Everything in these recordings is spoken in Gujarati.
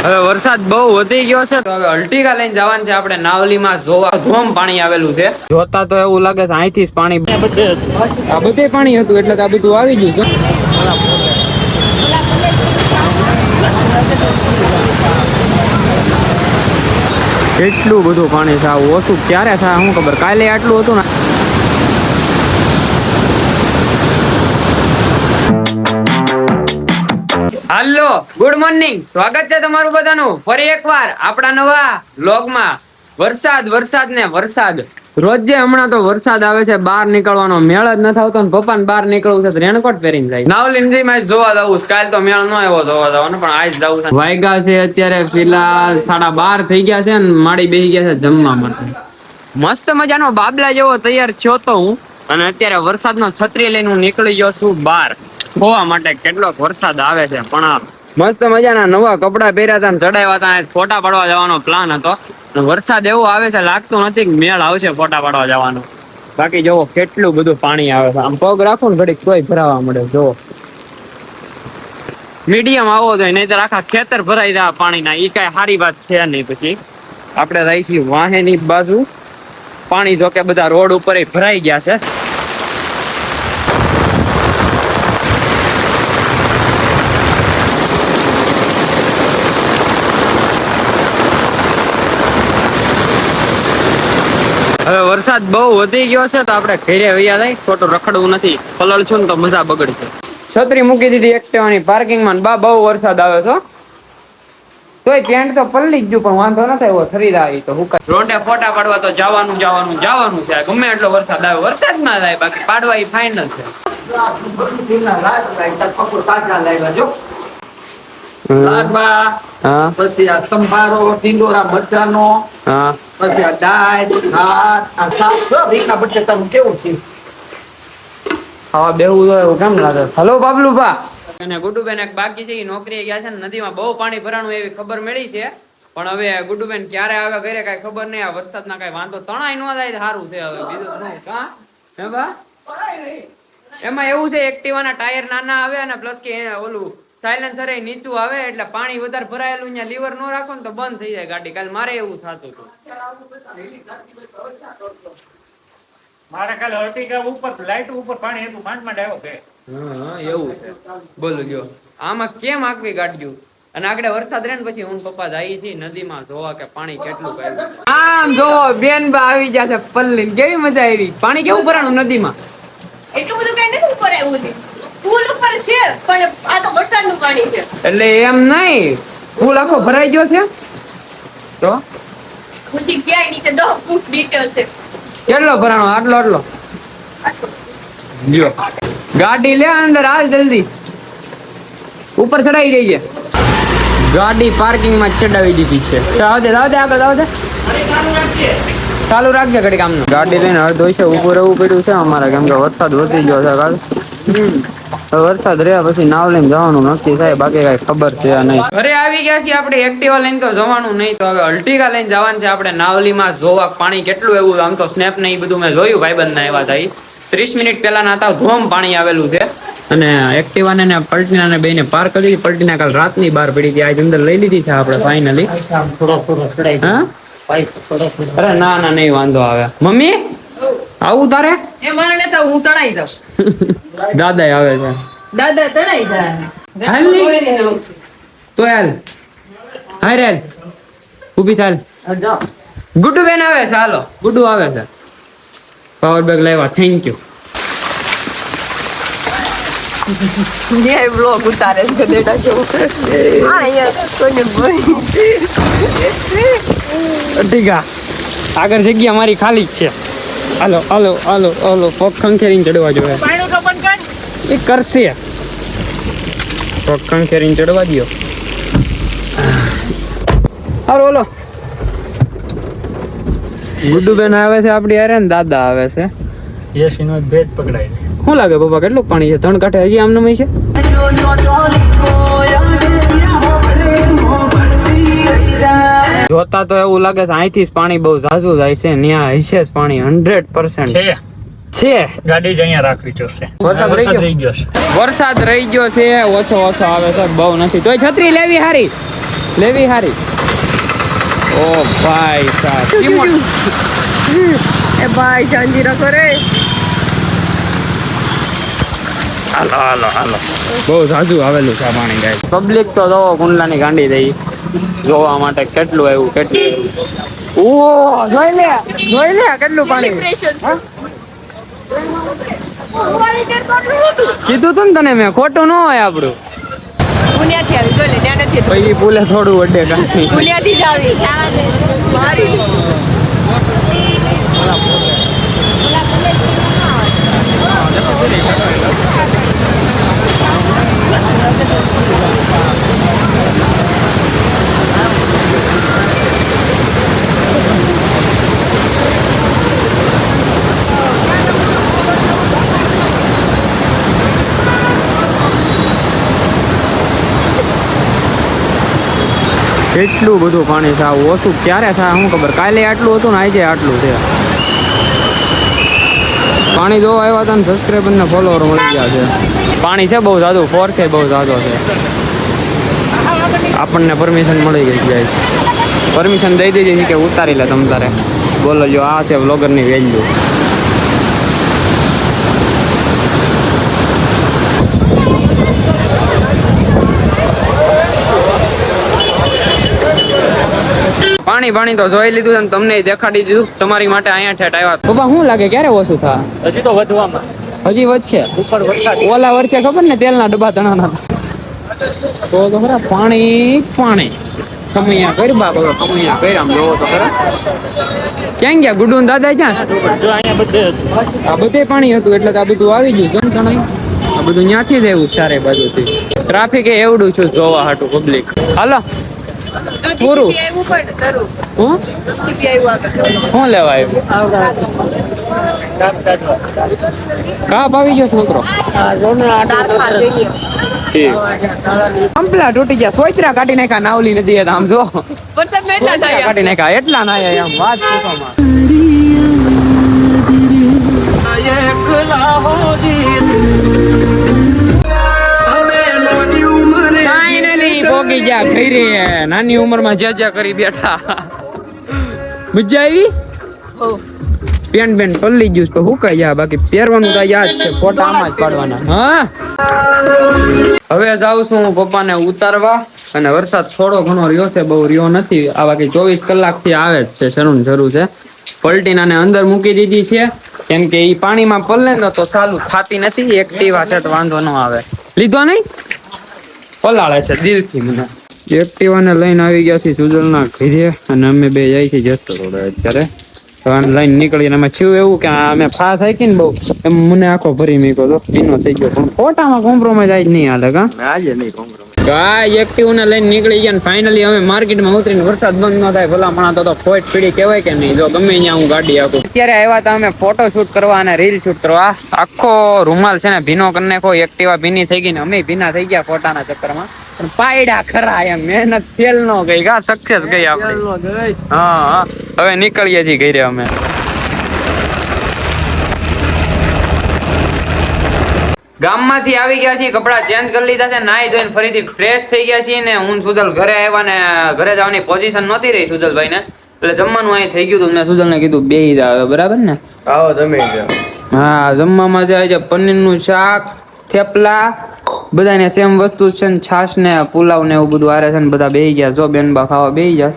હવે વરસાદ બહુ વધી ગયો છે તો હવે અલ્ટિકા લઈને જવાનું છે આપણે નાવલીમાં જોવા. ધોમ પાણી આવેલું છે. જોતા તો એવું લાગે છે અહીંથી જ પાણી આ બધે પાણી હતું એટલે આ બધું આવી ગયું છે. કેટલું બધું પાણી છે. આવું ઓછું ક્યારે થાય શું ખબર. કાલે આટલું હતું ને. હાલો, ગુડ મોર્નિંગ. સ્વાગત છે તમારું બધાનું ફરી એકવાર આપણા નવા વ્લોગમાં. વરસાદ ને વરસાદ રોજે. હમણાં તો વરસાદ આવે છે, બહાર નીકળવાનો મેળ જ નથી આવતો. પપ્પાને બહાર નીકળવું છે તો રેનકોટ પહેરીને જાય. નાવલી માં જોવા જવું. કાલ તો મેળ ન આવ્યો જોવા જવાનો, પણ આજ જવું છે. વાયગા છે અત્યારે ફિલહાલ 12:30 થઈ ગયા છે ને માડી બેસી ગયા છે જમવા માટે. મસ્ત મજાનો બાબલા જેવો તૈયાર થયો તો હું, અને અત્યારે વરસાદનો છત્રી લઈને હું નીકળી ગયો છું બહાર જોવા માટે કેટલો વરસાદ આવે છે. પણ મસ્ત મજાના નવા કપડા પહેર્યા હતા, ચડાવ્યા હતા. ફોટા પાડવા જવાનો પ્લાન હતો. વરસાદ એવો આવે છે લાગતું નથી કે મેળ આવશે ફોટા પાડવા જવાનો. બાકી જોવો કેટલું બધું પાણી આવે છે. આમ પગ રાખો ને ઘડીક તોય ભરાવા મળે. જોવો મીડિયમ આવો જોઈએ, નહીતર આખા ખેતર ભરાઈ જાય પાણીના. એ કઈ સારી વાત છે નહીં. પછી આપણે રહીશું વાહેની બાજુ. પાણી જો કે બધા રોડ ઉપર ભરાઈ ગયા છે. હવે વરસાદ બહુ વધી ગયો છે તો આપણે ઘરે વૈયા જાય. ખોટું રખડવું નથી. પલળ છું ને તો મજા બગડશે. છત્રી મૂકી દીધી એક્ટિવાની પાર્કિંગમાં. બહુ વરસાદ આવે છે તોય પેન્ટ તો પલળી જ ગયું, પણ વાંધો નથી એવો. ખરીદાવી તો હુકા રોડે ફોટા પાડવા તો જવાનું છે. ગમે એટલો વરસાદ આવે, વરસાદ માં જાય. બાકી પાડવા એ ફાઇનલ છે. પછી આ સંભારો ટીંડોરા મરચાનો, પછી આ દાળ ભાત આ શાક. રીંગણા બટેટાનું કેવું છે ખાવા બેવું તો એવું કેમ લાગે. હલો બાબલુભા અને ગુડુબેન એક બાકી છે. નોકરીએ ગયા છે ને નદીમાં બહુ પાણી ભરાણું એવી ખબર મળી છે. પણ હવે ગુડુબેન ક્યારે આવે ઘરે કઈ ખબર નહીં. આ વરસાદના કઈ વાંધો તણાઈ ન જાય સારું છે. હવે બીજું શું હે બા. એમાં એવું છે એક્ટિવાના ટાયર નાના આવે અને પ્લસ કે ઓલું સાયલેન્સર એ નીચું આવે એટલે પાણી વધારે ભરાયેલું અહીંયા લીવર ન રાખો ને તો બંધ થઈ જાય ગાડી. કાલ મારે એવું થતું હતું. મારે કાલે અર્ટિગા ઉપર લાઈટ ઉપર પાણી હતું, માંડમાં આવ્યો કે. હા એવું છે. બોલો જો આમાં કેમ આકવી ગાડીઓ. અને આગળ વરસાદ રહે ને પછી હું પપ્પા જાય છે નદીમાં જોવા કે પાણી કેટલું આવ્યું. આમ જોવો બેન બા આવી ગયા છે પલ્લી. કેવી મજા આવી. પાણી કેવું ભરાણું નદીમાં. એટલું બધું કઈ નથી ઉપર આવ્યું છે. પુલ ઉપર છે પણ આ તો વરસાદનું પાણી છે. એટલે એમ નહીં, પુલ આખો ભરાઈ ગયો છે તો સુધી ક્યાંય નીચે 10 ફૂટ ડિટેલ છે. કેટલો ભરાણો. આટલો જો ગાડી લે અંદર હાલ જલ્દી. ઉપર ચડાવી દઈ છે. ગાડી પાર્કિંગ માં ચડાવી દીધી છે. જાવ દે આગળ જાવ દે. ચાલુ રાખજે ઘડી કામ નું. ગાડી લઈને અડધો છે ઉભું રહેવું પડ્યું છે અમારે, કેમ કે વરસાદ વધી ગયો છે કાલ. વરસાદ રહ્યા પછી નાવ લઈને જવાનું નક્કી થાય. બાકી કઈ ખબર છે નહીં. ઘરે આવી ગયા છીએ આપણે. એક્ટિવા લઈને તો જવાનું નહીં, તો હવે અલ્ટિકા લઈને જવાનું છે આપણે નાવલીમાં જોવા. પાણી કેટલું એવું. આમ તો સ્નેપ ને એ બધું મેં જોયું ભાઈબંધ ના એવા થાય. 30 મિનિટ પહેલા ના હતા ધોમ પાણી આવેલું છે. અને એક્ટિવાને ને પલટીના ને બેને પાર કરી દીધી. પલટીના કાલ રાતની બહાર પડી હતી, આજ અંદર લઈ લીધી છે આપણે ફાઇનલી. અરે ના નહીં વાંધો આવે. મમ્મી આવું તારે એ મને નતા હું તણાઈ જાઉં. દાદા આવે છે. દાદા તણાઈ જાય. તો હાલ હાલ ઉભી થાલ. ગુડ્ડુ બેન આવે છે. હાલો ગુડ્ડુ આવે છે. પાવર બેગ લાવ્યા. Thank you. ને બ્લોગ ઉતારે છે દેડા જો. આ યાર કોને બોલ. ઠીકા આગળ જગ્યા મારી ખાલી જ છે. હાલો પગ ખંખેરીને ચડવા જોઈએ. એ કરશે. પગ ખંખેરીને ચડવા દો. હાલો ગુડ્ડુબેન આવે છે આપડી હારે ને દાદા આવે છે. એસી નો ભેજ પકડાય. શું લાગે પપ્પા કેટલું પાણી છે. 3 કાંઠે હજી આમનું છે. જોતા તો એવું લાગે છે અહીંથી જ પાણી બહુ ઝાઝું જાય છે. ત્યાં હશે જ પાણી 100% છે. છે ગાડી જ અહીંયા રાખવી જોશે. વરસાદ રહી ગયો? ગયો છે. વરસાદ રહી ગયો છે, ઓછો આવે છે, બહુ નથી. તોય છત્રી લેવી હારી. ઓ ભાઈ સાહેબ એ ભાઈ જાંજીરા કરે. હાલો બહુ ઝાઝું આવેલું છે પાણી ગાય. પબ્લિક તો જો કુંડલાની ગાંડી થઈ જોવા માટે. કેટલું આવ્યું ઓ જોઈ લે કેટલું પાણી. કીધું તું ને તને મેં, ખોટું ન હોય આપણું. પુણ્યાથી આવી જોલે ત્યાં નથી. પછી પુલે થોડું વડે કાંઈ. પુણ્યાથી જ આવી. મારી કેટલું બધું પાણી છે. ઓછું ક્યારે થાય શું ખબર. કાલે આટલું હતું ને આજે આટલું છે. પાણી જોવા આવ્યા હતા ને સબસ્ક્રાઈબર ને ફોલોવર મળી ગયા છે. પાણી છે બહુ જાદુ, ફોર્સ બહુ જાદો છે. આપણને પરમિશન મળી ગઈ છે. પરમિશન દઈ દીધી છે કે ઉતારી લે તમ તારે. બોલો જો આ છે વ્લોગરની વેલ્યુ. પાણી તો જોઈ લીધું અને તમને દેખાડી દીધું તમારી માટે અહીંયા ઠેઠ આવ્યા. પપ્પા શું લાગે ક્યારે ઓછું થાય? હજી તો વધવામાં. હજી વધશે. ઉપર વરસાદ. ઓલા વર્ષે ખબર ને તેલના ડબ્બા તણાના હતા. તો ખરા પાણી કમૈયા ગરબા કરો, કમૈયા કર્યા. આમ જોવો તો ખરા. ક્યાં ગયા ગુડુ ને દાદા? ક્યાં જો અહીંયા બધે આ બધે પાણી હતું એટલે તો આ બધું આવી ગયું. કેમ તણાઈ આ બધું ન્યાથી જ આવ્યું ચારે બાજુથી. ટ્રાફિક એવડું છું જોવા હાટું પબ્લિક. હાલો પૂરું. હું શું લેવા આવ્યું? કાપ આવી ગયો છોકરો. કંપલા તૂટી ગયા. સોચરા કાઢી નાખ્યા નાવલી નદી. આમ જો કાઢી નાખ્યા એટલા ના આમ વાત પોગી ગયા ઘરે. નાની ઉંમરમાં જ્યાં કરી બેઠા. મજા આવી. પેન્ટ પલ્લી ગયું તો હું કઈ જા. બાકી પહેરવાનું તો યાદ છે, ફોટા આમાં જ પાડવાના. હા હવે જાઉં છું હું પપ્પાને ઉતારવા. અને વરસાદ થોડો ઘણો રહ્યો છે, બહુ રહ્યો નથી. આ બાકી 24 કલાકથી આવે જ છે. શરૂ છે. પલટીનાને અંદર મૂકી દીધી છે કેમ કે ઈ પાણીમાં પલળે ને તો ચાલુ થાતી નથી. એક્ટિવા છે તો વાંધો ન આવે. લીધો નહીં? પલાળે છે દિલથી મને. એક્ટિવાને લઈને આવી ગયા છીએ સુજલના ઘરે. અને અમે બે જાય છે જતો રોડ અત્યારે. લઈને નીકળીને અમે થયું એવું કે અમે ફાસ હાકી ને બહુ એમ મને આખો ભરી મૂક્યો તો ભીનો થઈ ગયો. પણ ફોટામાં કોમ્પ્રોમાઇઝ આજ નહીં હાલે. કા આજે નહીં કોમ્પ્રોમાઇઝ. ગાય એક્ટિવ ને લઈને નીકળી ગયા. ફાઇનલી અમે માર્કેટમાં ઉતરીને વરસાદ બંધ ન થાય ભલામણા તો ફોટ પીડી કહેવાય કે નહીં. જો ગમે ત્યાં હું ગાડી આપું. અત્યારે આવ્યા હતા અમે ફોટો શૂટ કરવા અને રીલ શૂટ કરવા. આખો રૂમાલ છે ને ભીનો કરી નાખો. એક્ટિવા ભીની થઈ ગઈ ને અમે ભીના થઈ ગયા ફોટાના ચક્કરમાં. પણ પાયડા ખરા એમ મહેનત ફેલ ન ગઈ. કા સક્સેસ ગઈ આપણી. હા હવે નીકળીએ છીએ ઘરે અમે. ગામમાંથી આવી ગયા છીએ, કપડા ચેન્જ કરી લીધા છે, નાઈ ધોઈને ફરીથી ફ્રેશ થઈ ગયા છીએ ને હું સુજલ ઘરે આવ્યા ને ઘરે જવાની પોઝિશન નહોતી રહી સુજલભાઈ ને. એટલે જમવાનું અહીં થઈ ગયું હતું. મેં સુજલ ને કીધું બેહી જાવ બરાબર ને. આવો તમે. હા જમવામાં છે પનીરનું શાક, થેપલા, બધાને સેમ વસ્તુ છે ને છાશ ને પુલાવ ને એવું બધું આરે છે ને બધા બેહી ગયા. જો બેનબા ખાવા બેહી ગયા.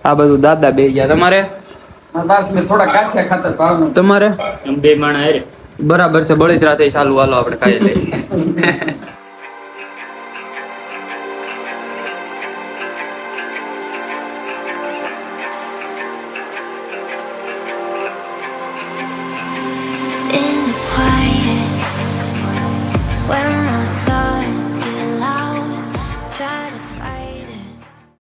આ બધું દાદા બેહી ગયા. તમારે? બસ મેં થોડા કાઠિયા ખાતર ભાવનું. તમારે? બે માણા હારે. બરાબર છે. બળતરા થઈ ચાલુ. હાલો આપણે ખાઈ લઈએ.